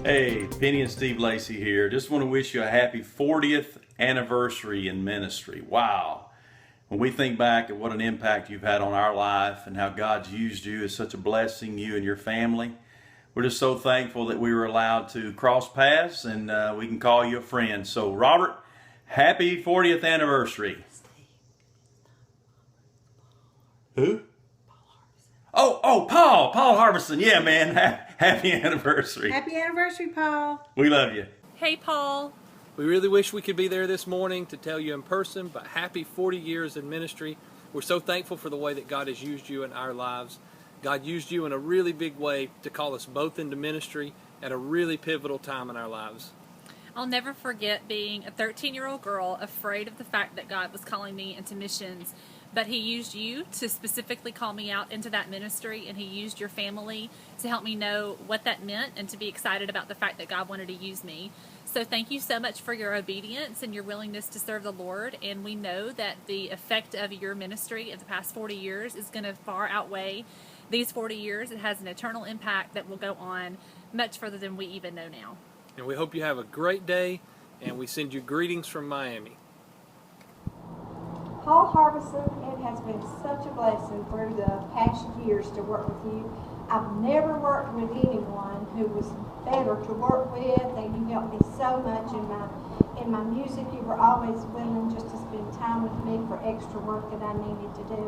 Hey, Penny and Steve Lacey here. Just want to wish you a happy 40th anniversary in ministry. Wow. When we think back at what an impact you've had on our life and how God's used you as such a blessing, you and your family, we're just so thankful that we were allowed to cross paths and we can call you a friend. So, Robert, happy 40th anniversary. Who? Paul Harbison. Yeah, man. Happy anniversary. Happy anniversary, Paul. We love you. Hey, Paul. We really wish we could be there this morning to tell you in person, but happy 40 years in ministry. We're so thankful for the way that God has used you in our lives. God used you in a really big way to call us both into ministry at a really pivotal time in our lives. I'll never forget being a 13-year-old girl afraid of the fact that God was calling me into missions. But He used you to specifically call me out into that ministry, and He used your family to help me know what that meant and to be excited about the fact that God wanted to use me. So thank you so much for your obedience and your willingness to serve the Lord. And we know that the effect of your ministry of the past 40 years is going to far outweigh these 40 years. It has an eternal impact that will go on much further than we even know now. And we hope you have a great day, and we send you greetings from Miami. Paul Harbison, it has been such a blessing through the past years to work with you. I've never worked with anyone who was better to work with, and you helped me so much in my music. You were always willing just to spend time with me for extra work that I needed to do.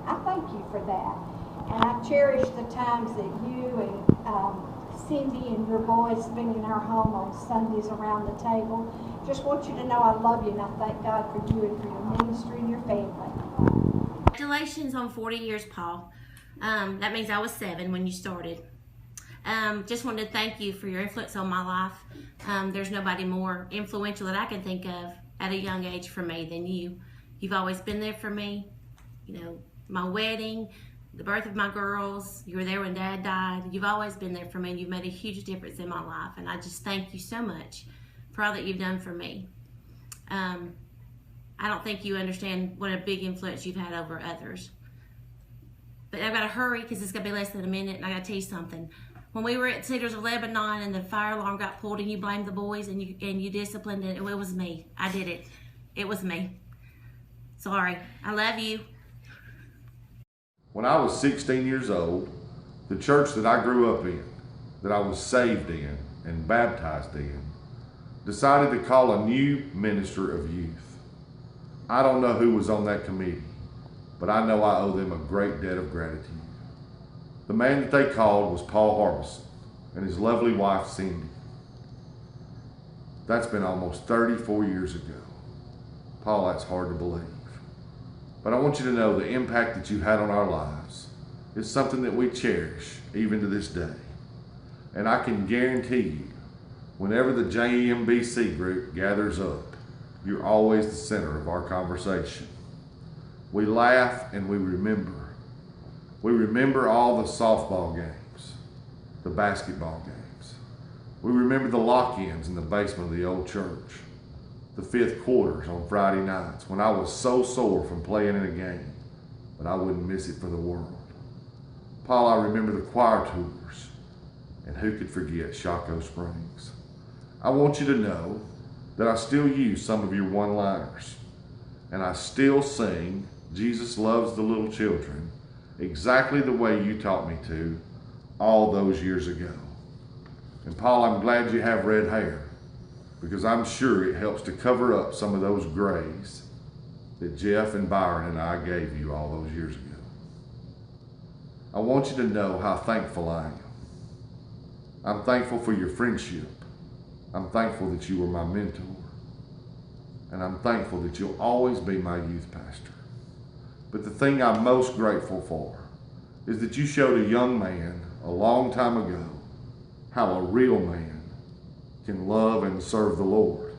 I thank you for that. And I cherish the times that you and Cindy and your boys spend in our home on Sundays around the table. Just want you to know I love you, and I thank God for you and for your ministry and your family. Congratulations on 40 years, Paul. That means I was 7 when you started. Just wanted to thank you for your influence on my life. There's nobody more influential that I can think of at a young age for me than you. You've always been there for me. You know, my wedding, the birth of my girls, you were there when Dad died. You've always been there for me, and you've made a huge difference in my life. And I just thank you so much for all that you've done for me. I don't think you understand what a big influence you've had over others. But I've got to hurry because it's going to be less than a minute, and I got to tell you something. When we were at Cedars of Lebanon and the fire alarm got pulled and you blamed the boys and you disciplined it was me. I did it. It was me. Sorry. I love you. When I was 16 years old, the church that I grew up in, that I was saved in and baptized in, decided to call a new minister of youth. I don't know who was on that committee, but I know I owe them a great debt of gratitude. The man that they called was Paul Harbison and his lovely wife, Cindy. That's been almost 34 years ago. Paul, that's hard to believe. But I want you to know the impact that you had on our lives is something that we cherish even to this day. And I can guarantee you, whenever the JEMBC group gathers up, you're always the center of our conversation. We laugh and we remember. We remember all the softball games, the basketball games. We remember the lock-ins in the basement of the old church, the fifth quarters on Friday nights when I was so sore from playing in a game, but I wouldn't miss it for the world. Paul, I remember the choir tours, and who could forget Shaco Springs? I want you to know that I still use some of your one-liners, and I still sing Jesus Loves the Little Children exactly the way you taught me to all those years ago. And Paul, I'm glad you have red hair, because I'm sure it helps to cover up some of those grays that Jeff and Byron and I gave you all those years ago. I want you to know how thankful I am. I'm thankful for your friendship. I'm thankful that you were my mentor. And I'm thankful that you'll always be my youth pastor. But the thing I'm most grateful for is that you showed a young man a long time ago how a real man can love and serve the Lord.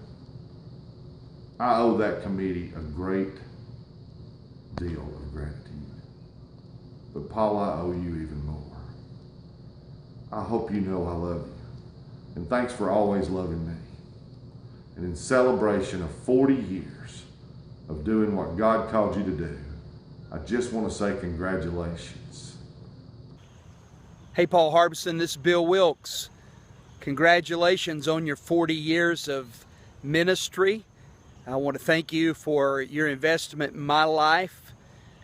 I owe that committee a great deal of gratitude. But Paul, I owe you even more. I hope you know I love you. And thanks for always loving me. And in celebration of 40 years of doing what God called you to do, I just want to say congratulations. Hey, Paul Harbison, this is Bill Wilkes. Congratulations on your 40 years of ministry. I want to thank you for your investment in my life.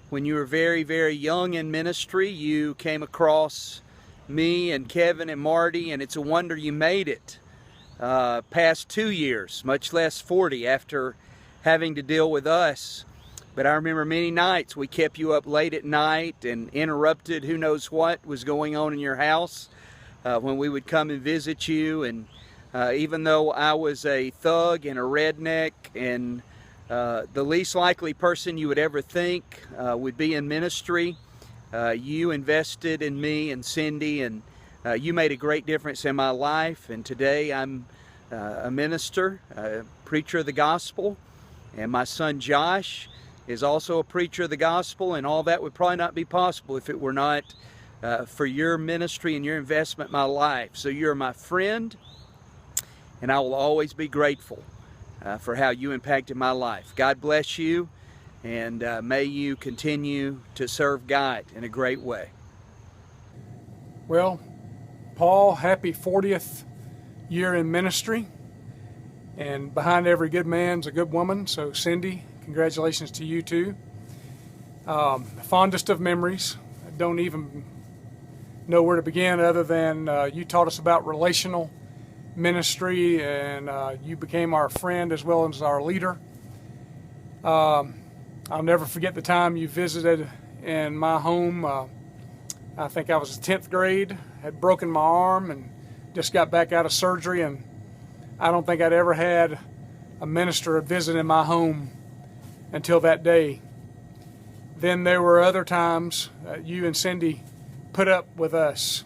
When you were very, very young in ministry, you came across me and Kevin and Marty, and it's a wonder you made it past 2 years, much less 40, after having to deal with us. But I remember many nights we kept you up late at night and interrupted who knows what was going on in your house when we would come and visit you. And even though I was a thug and a redneck and the least likely person you would ever think would be in ministry, you invested in me and Cindy, and you made a great difference in my life. And today I'm a minister, a preacher of the gospel, and my son Josh is also a preacher of the gospel, and all that would probably not be possible if it were not for your ministry and your investment in my life. So you're my friend, and I will always be grateful for how you impacted my life. God bless you, and may you continue to serve God in a great way. Well, Paul, happy 40th year in ministry, and behind every good man's a good woman. So Cindy, congratulations to you too. Fondest of memories. I don't even know where to begin other than you taught us about relational ministry, and you became our friend as well as our leader. I'll never forget the time you visited in my home. I think I was in 10th grade, had broken my arm and just got back out of surgery, and I don't think I'd ever had a minister visit in my home until that day. Then there were other times you and Cindy put up with us.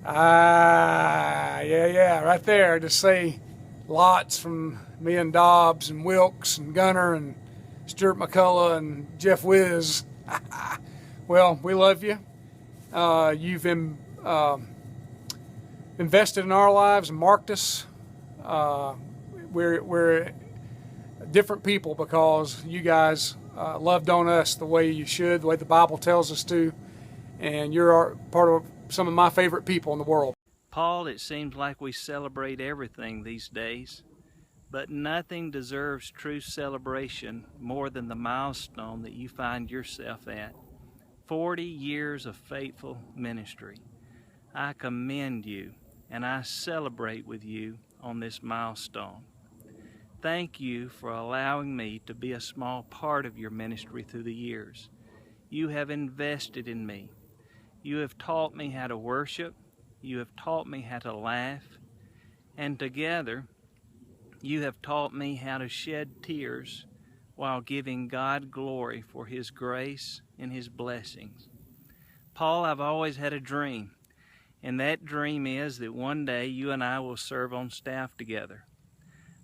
Yeah, right there. To say lots from me and Dobbs and Wilkes and Gunner and Stuart McCullough and Jeff Wiz. Well, we love you. You've invested in our lives and marked us. We're different people because you guys loved on us the way you should, the way the Bible tells us to, and you're part of some of my favorite people in the world. Paul, it seems like we celebrate everything these days, but nothing deserves true celebration more than the milestone that you find yourself at. 40 years of faithful ministry. I commend you and I celebrate with you on this milestone. Thank you for allowing me to be a small part of your ministry through the years. You have invested in me. You have taught me how to worship. You have taught me how to laugh. And together, you have taught me how to shed tears while giving God glory for His grace and His blessings. Paul, I've always had a dream, and that dream is that one day you and I will serve on staff together.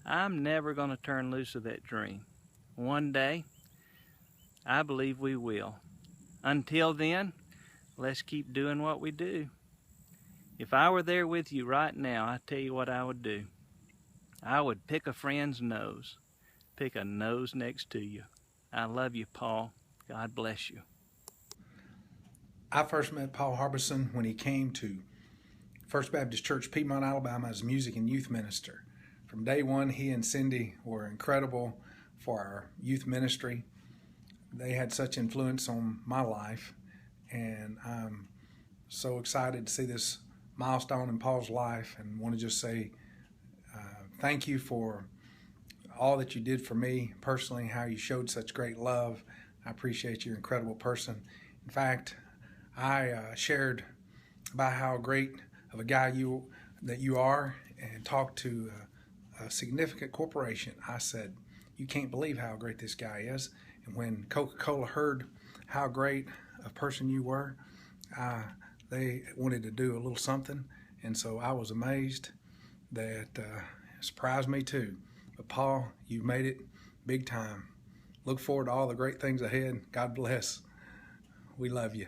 I'm never going to turn loose of that dream. One day, I believe we will. Until then, let's keep doing what we do. If I were there with you right now, I tell you what I would do. I would pick a friend's nose, pick a nose next to you. I love you, Paul. God bless you. I first met Paul Harbison when he came to First Baptist Church, Piedmont, Alabama, as music and youth minister. From day one, he and Cindy were incredible for our youth ministry. They had such influence on my life, and I'm so excited to see this milestone in Paul's life, and want to just say thank you for all that you did for me personally, how you showed such great love. I appreciate you. You're an incredible person. In fact, I shared about how great of a guy that you are, and talked to a significant corporation. I said, you can't believe how great this guy is. And when Coca-Cola heard how great a person you were, they wanted to do a little something. And so I was amazed. That surprised me too. But Paul, you've made it big time. Look forward to all the great things ahead. God bless. We love you.